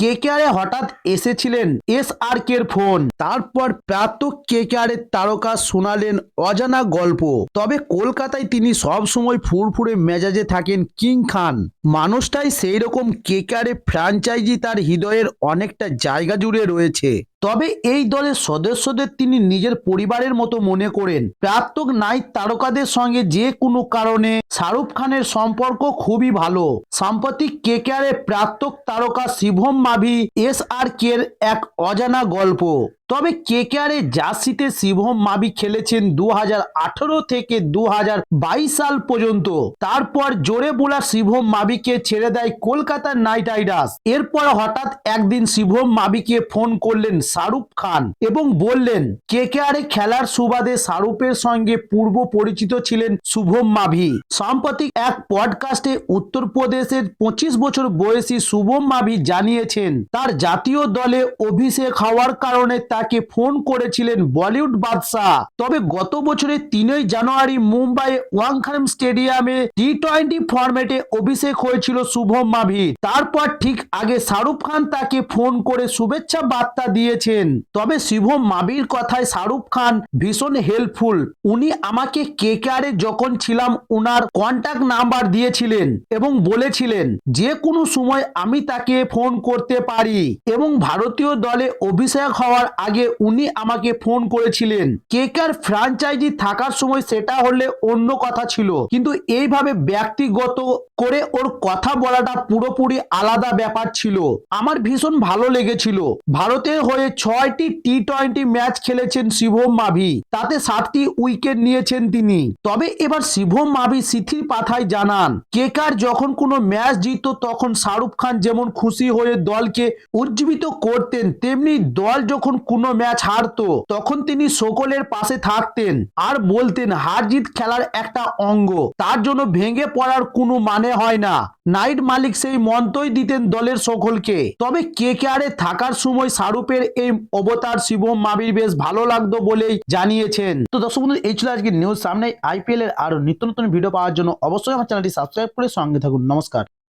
কেকেআরে হঠাৎ এসেছিলেন এসআরকের ফোন, তারপর প্রাক্তন কেকেআরের তারকা শোনালেন অজানা গল্প। তবে কলকাতায় তিনি সবসময় ফুরফুরে মেজাজে থাকেন কিং খান। মানুষটাই সেই রকম, কেকেআরে ফ্র্যাঞ্চাইজি তার হৃদয়ের অনেকটা জায়গা জুড়ে রয়েছে। তবে এই দলের সদস্যদের তিনি নিজের পরিবারের মতো মনে করেন। প্রাক্তন নায়ক তারকাদের সঙ্গে যে কোনো কারণে শাহরুখ খানের সম্পর্ক খুবই ভালো। সাম্প্রতিক কেকেআরের প্রাক্তন তারকা শিবম মাভি এসআরকের এক অজানা গল্প। তবে কেকেআরে জার্সিতে শিবম মাভি খেলেছেন 2018 থেকে 2022 সাল পর্যন্ত। তারপর জোরে বোলা শিবম মাভিকে ছেড়ে দেয় কলকাতা নাইট রাইডার্স। এরপর হঠাৎ একদিন শিবম মাভিকে ফোন করলেন শাহরুখ খান এবং বললেন কেকেআরে খেলার সুবাদে শাহরুখের সঙ্গে পূর্ব পরিচিত ছিলেন শুভম মাভি। সাম্প্রতিক এক পডকাস্টে উত্তরপ্রদেশের 25 বছর বয়সী শুভম মাভি জানিয়েছেন তার জাতীয় দলে অভিষেক হওয়ার কারণে তাকে ফোন করেছিলেন বলিউড বাদশাহ। তবে গত বছরের 3 জানুয়ারি মুম্বাই ওয়াংখেড়ে স্টেডিয়ামে টি-20 ফরম্যাটে অভিষেক হয়েছিল শুভম মাভি। তারপর ঠিক আগে শাহরুখ খান তাকে ফোন করে শুভেচ্ছা বার্তা দিয়েছেন। তবে শুভম মাভির কথায় শাহরুখ খান ভীষণ হেল্পফুল। উনি আমাকে কেকেআরে যখন ছিলাম উনার কন্ট্যাক্ট নাম্বার দিয়েছিলেন এবং বলেছিলেন যে কোনো সময় আমি তাকে ফোন করতে পারি, এবং ভারতীয় দলে অভিষেক হওয়ার আগে উনি আমাকে ফোন করেছিলেন। কেকেআর ফ্র্যাঞ্চাইজি থাকার সময় সেটা হলে অন্য কথা ছিল, কিন্তু এইভাবে ব্যক্তিগত করে ওর কথা বলাটা পুরোপুরি আলাদা ব্যাপার ছিল। আমার ভীষণ ভালো লেগেছিল। ভারতের হয়ে 6টি টি-20 ম্যাচ খেলেছেন শিবম মাভি, তাতে 7টি উইকেট নিয়েছেন তিনি। তবে এবার শিবম মাভি স্মৃতির পাথায় জানান কেকেআর যখন কোনো ম্যাচ জিতত তখন শাহরুখ খান যেমন খুশি হয়ে দলকে উজ্জীবিত করতেন, তেমনি দল যখন কোনো ম্যাচ হারতো তখন তিনি সকলের পাশে থাকতেন আর বলতেন হার জিত খেলার একটা অঙ্গ, তার জন্য ভেঙে পড়ার কোনো মানে হয় না। নাইট মালিক সেই মন্ত্রই দিতেন দলের সকলকে। তবে কেকেআরে থাকার সময় শাহরুখের এই অবতার শিবম মাভির বেশ ভালো লাগতো বলেই জানিয়েছেন। তো দর্শক বন্ধু, এই ছিল আজকে নিউজ। সামনে আইপিএল এর আরো নিত্য নতুন ভিডিও পাওয়ার জন্য অবশ্যই আমার চ্যানেলটি সাবস্ক্রাইব করে সঙ্গে থাকুন। নমস্কার।